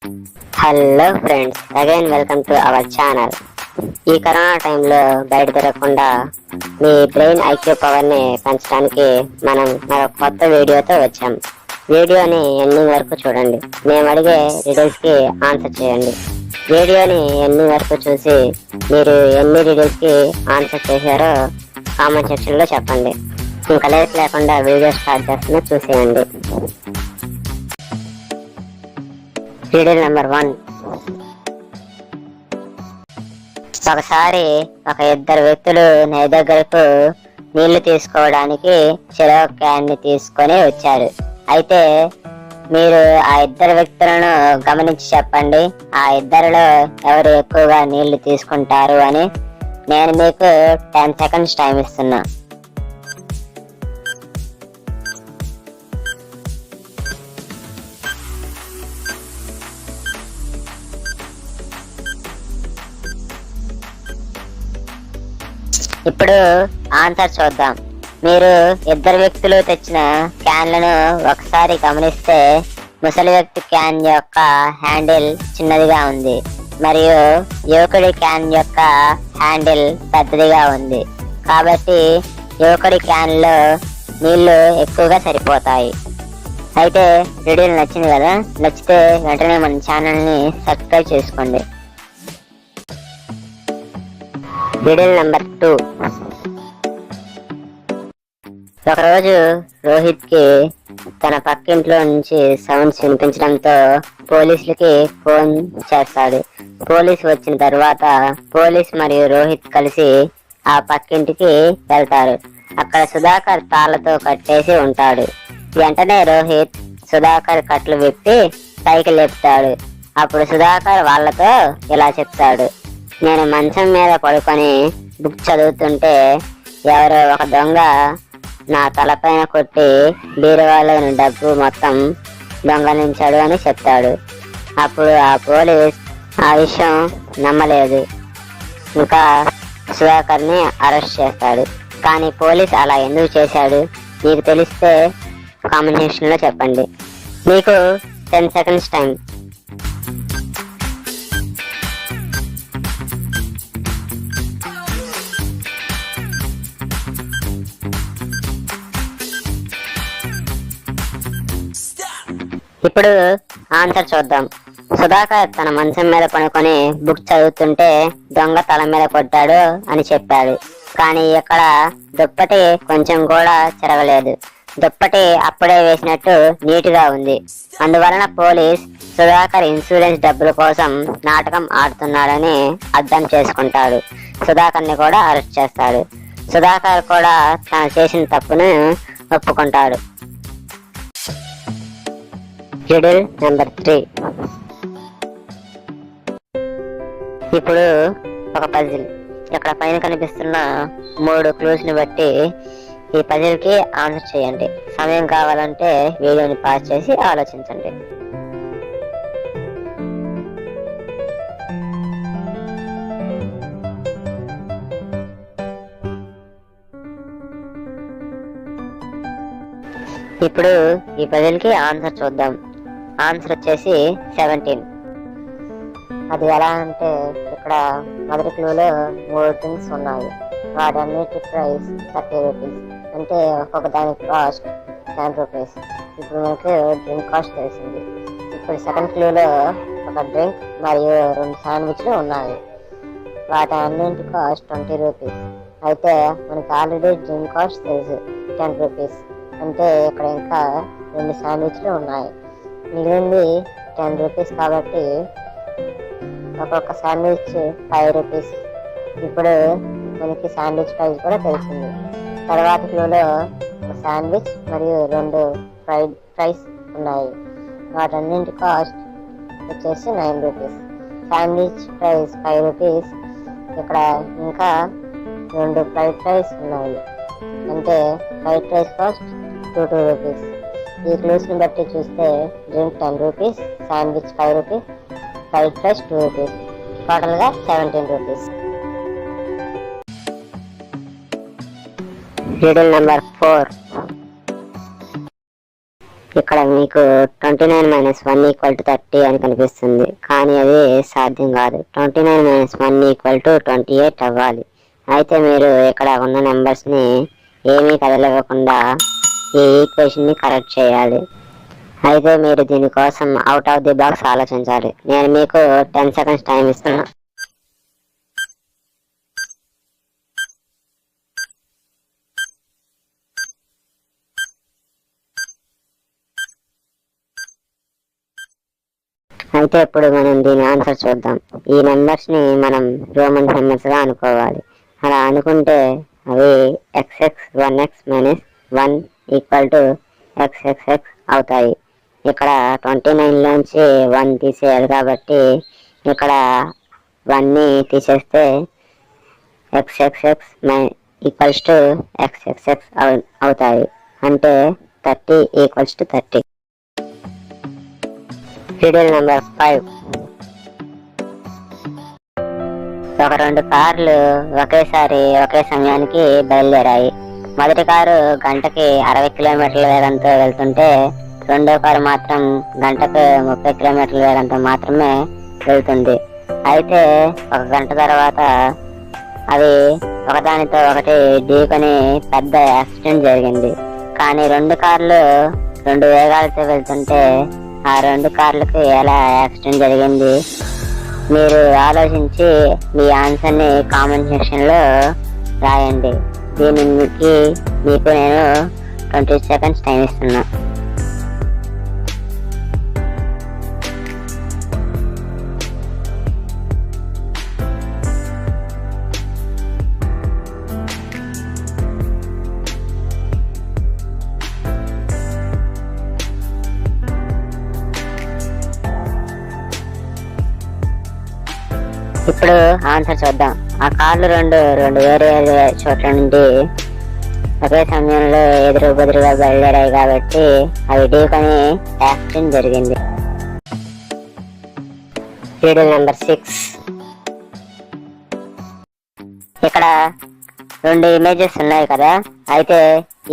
Hello friends, again welcome to our channel. ఈ corona టైంలో బయట తిరగకుండా మీ బ్రెయిన్ ఐక్యూ పవర్ని పెంచడానికి మనం మరొక కొత్త వీడియోతో వచ్చాం. వీడియోని ఎండింగ్ వరకు చూడండి. మేము అడిగే రిడిల్స్కి ఆన్సర్ చేయండి. వీడియోని ఎండింగ్ వరకు చూసి మీరు ఎన్ని రిడిల్స్కి ఆన్సర్ చేశారో కామెంట్ సెక్షన్లో చెప్పండి. ఇంకా లేట్ లేకుండా వీడియో స్టార్ట్ చేస్తున్నా, చూసేయండి. Riddle number 1. ఒకసారి ఒక ఇద్దరు వ్యక్తులు నది దగ్గరకు నీళ్లు తీసుకోవడానికి చెరో క్యాన్ ని తీసుకొని వచ్చారు. అయితే మీరు ఆ ఇద్దరు వ్యక్తులను గమనించి చెప్పండి, ఆ ఇద్దరిలో ఎవరు ఎక్కువగా నీళ్లు తీసుకుంటారు అని. నేను మీకు 10 seconds టైం ఇస్తున్నా. ఇప్పుడు ఆన్సర్ చూద్దాం. మీరు ఇద్దరు వ్యక్తులు తెచ్చిన క్యాన్లను ఒకసారి గమనిస్తే ముసలి వ్యక్తి క్యాన్ యొక్క హ్యాండిల్ చిన్నదిగా ఉంది మరియు యువకుడి క్యాన్ యొక్క హ్యాండిల్ పెద్దదిగా ఉంది. కాబట్టి యువకుడి క్యాన్ లో నీళ్లు ఎక్కువగా సరిపోతాయి. అయితే వీడియో నచ్చింది కదా? నచ్చితే వెంటనే మన ఛానల్ని సబ్స్క్రైబ్ చేసుకోండి. Video number 2. ఒకరోజు రోహిత్ కి తన పక్కింట్లో నుంచి సౌండ్స్ వినిపించడంతో పోలీసులకి ఫోన్ చేస్తాడు. పోలీసు వచ్చిన తర్వాత పోలీస్ మరియు రోహిత్ కలిసి ఆ పక్కింటికి వెళ్తారు. అక్కడ సుధాకర్ తాళ్లతో కట్టేసి ఉంటాడు. వెంటనే రోహిత్ సుధాకర్ కట్లు విప్పి పైకి లేపుతాడు. అప్పుడు సుధాకర్ వాళ్ళతో ఇలా చెప్తాడు: నేను మంచం మీద పడుకొని బుక్ చదువుతుంటే ఎవరో ఒక దొంగ నా తలపైన కొట్టి బీరువాలోని డబ్బు మొత్తం దొంగలించాడు అని చెప్తాడు. అప్పుడు ఆ పోలీస్ ఆ విషయం నమ్మలేదు. ఇంకా సుధాకర్ని అరెస్ట్ చేస్తాడు. కానీ పోలీస్ అలా ఎందుకు చేశాడు? మీకు తెలిస్తే కామెంట్ సెక్షన్లో చెప్పండి. మీకు 10 seconds టైం. ఇప్పుడు ఆన్సర్ చూద్దాం. సుధాకర్ తన మంచం మీద పడుకొని బుక్ చదువుతుంటే దొంగ తల మీద కొట్టాడు అని చెప్పాడు. కానీ ఇక్కడ దుప్పటి కొంచెం కూడా చెరగలేదు. దుప్పటి అప్పుడే వేసినట్టు నీట్గా ఉంది. అందువలన పోలీస్ సుధాకర్ ఇన్సూరెన్స్ డబ్బుల కోసం నాటకం ఆడుతున్నాడని అర్థం చేసుకుంటాడు. సుధాకర్ని కూడా అరెస్ట్ చేస్తాడు. సుధాకర్ కూడా తను చేసిన తప్పును ఒప్పుకుంటాడు. Riddle number 3. ఇప్పుడు ఒక పజిల్. ఇక్కడ పైన కనిపిస్తున్న 3 క్లూస్ ని బట్టి ఈ పజిల్ కి ఆన్సర్ చేయండి. సమయం కావాలంటే వీడియోని పాజ్ చేసి ఆలోచించండి. ఇప్పుడు ఈ పజిల్ కి ఆన్సర్ చూద్దాం. ఆన్సర్ వచ్చేసి 17. అది ఎలా అంటే, ఇక్కడ మొదటి క్లూలో 3 థింగ్స్ ఉన్నాయి. వాటన్నిటి ప్రైస్ 30 రూపీస్, అంటే ఒక్కొక్క దానికి కాస్ట్ 10 రూపీస్. ఇప్పుడు మనకు డ్రింక్ కాస్ట్ తెలిసింది. ఇప్పుడు సెకండ్ క్లూలో ఒక డ్రింక్ మరియు 2 శాండ్విచ్లు ఉన్నాయి. వాటి అన్నింటి కాస్ట్ 20 రూపీస్. అయితే మనకి ఆల్రెడీ డ్రింక్ కాస్ట్ తెలుసు 10 రూపీస్. అంటే ఇక్కడ ఇంకా 2 శాండ్విచ్లు ఉన్నాయి. మిగిలింది 10 రూపీస్ కాబట్టి ఒక్కొక్క శాండ్విచ్ 5 రూపీస్. ఇప్పుడు మనకి శాండ్విచ్ ప్రైస్ కూడా తెలిసింది. తర్వాత క్లూలో ఒక శాండ్విచ్ మరియు 2 ఫ్రైడ్ రైస్ ఉన్నాయి. వాటన్నింటి కాస్ట్ వచ్చేసి 9 రూపీస్. Sandwich price 5 rupees. ఇక్కడ ఇంకా 2 ఫ్రైడ్ రైస్ ఉన్నాయి. అంటే ఫ్రైడ్ రైస్ కాస్ట్ 2 రూపీస్. ఈ క్లూస్ ని బట్టి చూస్తే drink 10 rupees, sandwich 5 rupees, fried rice 2 rupees, total గా 17 రూపీస్. Riddle number 4. ఇక్కడ మీకు 29 - 1 = 30 అని కనిపిస్తుంది, కానీ అది సాధ్యం కాదు. 29 - 1 = 28 అవ్వాలి. అయితే మీరు ఇక్కడ ఉన్న నెంబర్స్ని ఏమీ కదలకుండా ఈ ఈక్వేషన్ని కరెక్ట్ చేయాలి. అయితే మీరు దీనికోసం అవుట్ ఆఫ్ ది బాక్స్ ఆలోచించాలి. నేను మీకు 10 సెకండ్స్ టైం ఇస్తున్నా. అయితే ఇప్పుడు మనం దీని ఆన్సర్ చూద్దాం. ఈ నెంబర్స్ని మనం రోమన్ నెంబర్స్గా అనుకోవాలి. అలా అనుకుంటే అవి XX 1x - 1 = XXX అవుతాయి. ఇక్కడ 29లోంచి 1 తీసేయాలి కాబట్టి ఇక్కడ 1ని తీసేస్తే XXX = XXX అవుతాయి. అంటే 30 = 30. Serial number 5. ఒక 2 కార్లు ఒకే సమయానికి బయలుదేరాయి. మొదటి కారు గంటకి 60 కిలోమీటర్ల వేగంతో వెళ్తుంటే రెండో కారు మాత్రం గంటకు 30 కిలోమీటర్ల వేగంతో మాత్రమే వెళ్తుంది. అయితే 1 గంట తర్వాత అవి ఒకదానితో ఒకటి ఢీకొని పెద్ద యాక్సిడెంట్ జరిగింది. కానీ 2 కార్లు 2 వేగాలతో వెళ్తుంటే ఆ 2 కార్లకు ఎలా యాక్సిడెంట్ జరిగింది? మీరు ఆలోచించి మీ ఆన్సర్ని కామెంట్ సెక్షన్లో రాయండి. దీనికి మీకు నేను 20 సెకండ్స్ టైం ఇస్తున్నా. ఇప్పుడు ఆన్సర్ చూద్దాం. ఆ కార్లు రెండు వేరే చోట్ల నుండి ఒకే సమయంలో ఎదురుగా బయలుదేరాయి కాబట్టి అవి ఢీకొని యాక్సిడెంట్ జరిగింది. Serial number 6. ఇక్కడ 2 ఇమేజెస్ ఉన్నాయి కదా. అయితే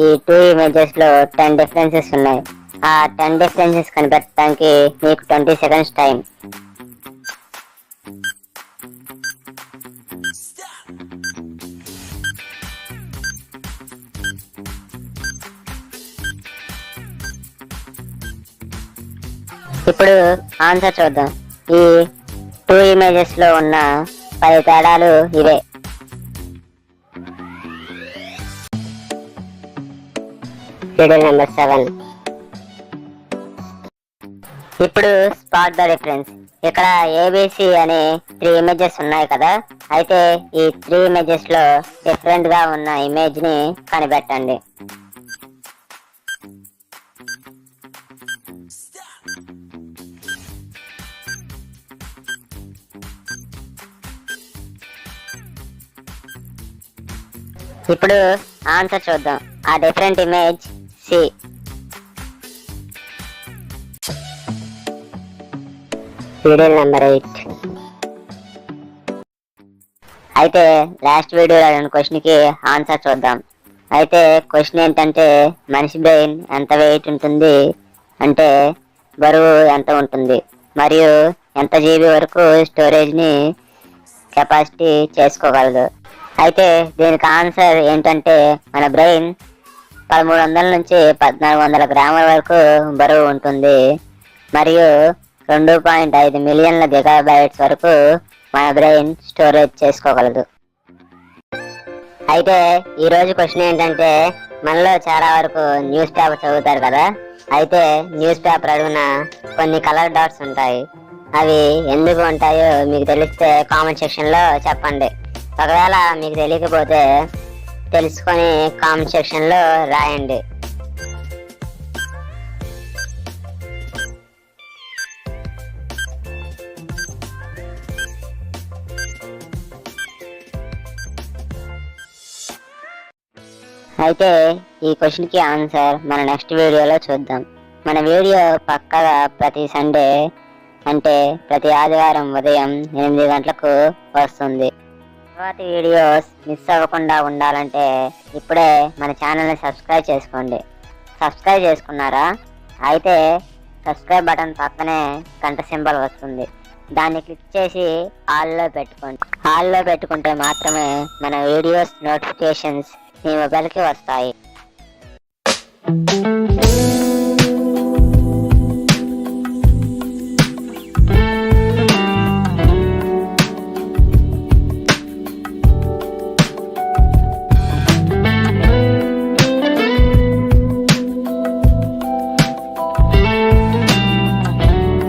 ఈ 2 ఇమేజెస్ లో 10 డిఫరెన్సెస్ ఉన్నాయి. ఆ 10 డిఫరెన్సెస్ కనిపెట్టడానికి మీకు 20 సెకండ్స్ టైం. ఇప్పుడు ఆన్సర్ చూద్దాం. ఈ 2 ఇమేజెస్ లో ఉన్న 10 తేడాలు ఇవే. Serial number 7. ఇప్పుడు స్పాట్ ద డిఫరెన్స్. ఇక్కడ ABC అనే 3 ఇమేజెస్ ఉన్నాయి కదా. అయితే ఈ 3 ఇమేజెస్ లో డిఫరెంట్ గా ఉన్న ఇమేజ్ ని కనిపెట్టండి. ఇప్పుడు ఆన్సర్ చూద్దాం. ఆ different image C. Serial number 8. అయితే లాస్ట్ వీడియోలో క్వశ్చన్ కి ఆన్సర్ చూద్దాం. అయితే క్వశ్చన్ ఏంటంటే మనిషి బ్రెయిన్ ఎంత వెయిట్ ఉంటుంది, అంటే బరువు ఎంత ఉంటుంది, మరియు ఎంత GB వరకు స్టోరేజ్ ని కెపాసిటీ చేసుకోగలదు. అయితే దీనికి ఆన్సర్ ఏంటంటే మన బ్రెయిన్ 1300 నుంచి 1400 గ్రాముల వరకు బరువు ఉంటుంది, మరియు 2.5 మిలియన్ల గిగాబైట్స్ వరకు మన బ్రెయిన్ స్టోరేజ్ చేసుకోగలదు. అయితే ఈరోజు క్వశ్చన్ ఏంటంటే మనలో చాలా వరకు న్యూస్ పేపర్ చదువుతారు కదా. అయితే న్యూస్ పేపర్ అడుగున కొన్ని కలర్ డాట్స్ ఉంటాయి. అవి ఎందుకు ఉంటాయో మీకు తెలిస్తే కామెంట్ సెక్షన్లో చెప్పండి. ఒకవేళ మీకు తెలియకపోతే తెలుసుకొని కామెంట్ సెక్షన్లో రాయండి. అయితే ఈ క్వశ్చన్కి ఆన్సర్ మన నెక్స్ట్ వీడియోలో చూద్దాం. మన వీడియో పక్కగా ప్రతి సండే అంటే ప్రతి ఆదివారం ఉదయం 8 గంటలకు వస్తుంది. తర్వాతి వీడియోస్ మిస్ అవ్వకుండా ఉండాలంటే ఇప్పుడే మన ఛానల్ని సబ్స్క్రైబ్ చేసుకోండి. సబ్స్క్రైబ్ చేసుకున్నారా? అయితే సబ్స్క్రైబ్ బటన్ పక్కనే గంట సింబల్ వస్తుంది, దాన్ని క్లిక్ చేసి ఆల్లో పెట్టుకోండి. ఆల్లో పెట్టుకుంటే మాత్రమే మన వీడియోస్ నోటిఫికేషన్స్ మీ మొబైల్కి వస్తాయి.